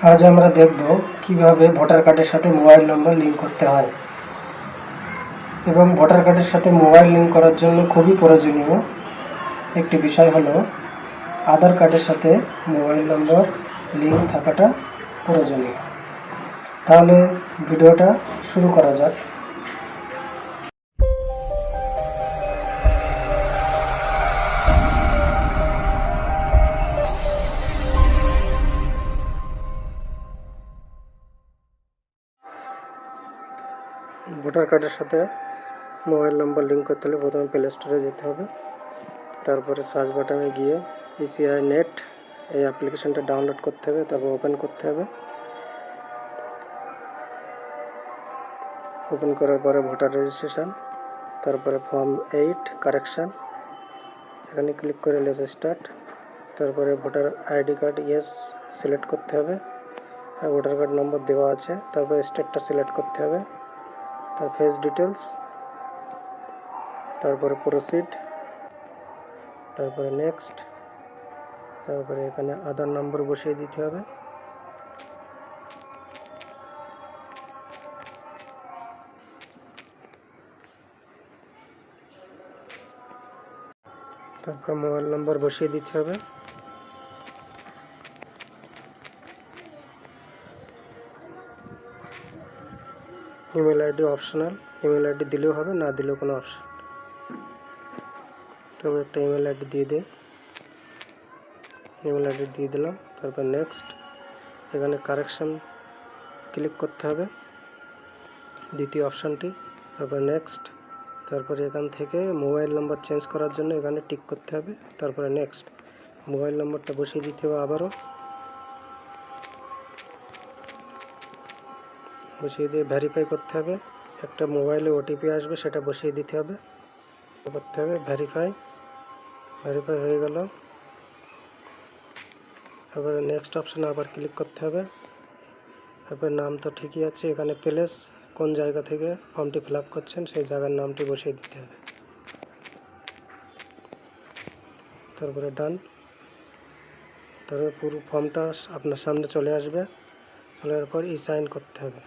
আজ আমরা দেখব কিভাবে ভোটার কার্ডের সাথে মোবাইল নম্বর লিঙ্ক করতে হয় এবং ভোটার কার্ডের সাথে মোবাইল লিঙ্ক করার জন্য খুবই প্রয়োজনীয় একটি বিষয় হলো আধার কার্ডের সাথে মোবাইল নম্বর লিঙ্ক থাকাটা প্রয়োজনীয়। তাহলে ভিডিওটা শুরু করা যাক। ভোটার কার্ডের সাথে মোবাইল নম্বর লিঙ্ক করতে হলে প্রথমে প্লে স্টোরে যেতে হবে, তারপরে সার্চ বাটনে গিয়ে ইসিআই নেট এই অ্যাপ্লিকেশনটা ডাউনলোড করতে হবে, তারপর ওপেন করতে হবে। ওপেন করার পরে ভোটার রেজিস্ট্রেশন, তারপরে ফর্ম 8 কারেকশান, এখানে ক্লিক করে লেস স্টার্ট। তারপরে voter ID card yes select করতে হবে, আর ভোটার কার্ড নম্বর দেওয়া আছে। তারপরে স্টেটটা সিলেক্ট করতে হবে, আর ফেস ডিটেলস, তারপরে প্রসিড, তারপরে নেক্সট, তারপরে এখানে আধার নম্বর বসিয়ে দিতে হবে। তারপর মোবাইল নম্বর বসিয়ে দিতে হবে। Email ID optional, email ID দিলেও হবে, না দিলেও কোনো অপশন। তবে একটা ইমেল আইডি দিয়ে দিই, ইমেল আইডি দিয়ে দিলাম। তারপর নেক্সট, এখানে কারেকশান ক্লিক করতে হবে, দ্বিতীয় অপশানটি। তারপর নেক্সট, তারপরে এখান থেকে মোবাইল নম্বর চেঞ্জ করার জন্য এখানে টিক করতে হবে। তারপরে নেক্সট, মোবাইল নম্বরটা বসিয়ে দিতে হবে, আবারও বসিয়ে দিয়ে ভেরিফাই করতে হবে। একটা মোবাইলে ওটিপি আসবে, সেটা বসিয়ে দিতে হবে, করতে হবে ভেরিফাই হয়ে গেল। এবারে নেক্সট অপশানে আবার ক্লিক করতে হবে। তারপর নাম তো ঠিকই আছে, এখানে প্লেস কোন জায়গা থেকে ফর্মটি ফিল আপ করছেন সেই জায়গার নামটি বসিয়ে দিতে হবে। তারপরে ডান। তারপরে পুরো ফর্মটা আপনার সামনে চলে আসবে, চলে আসার পর ই সাইন করতে হবে।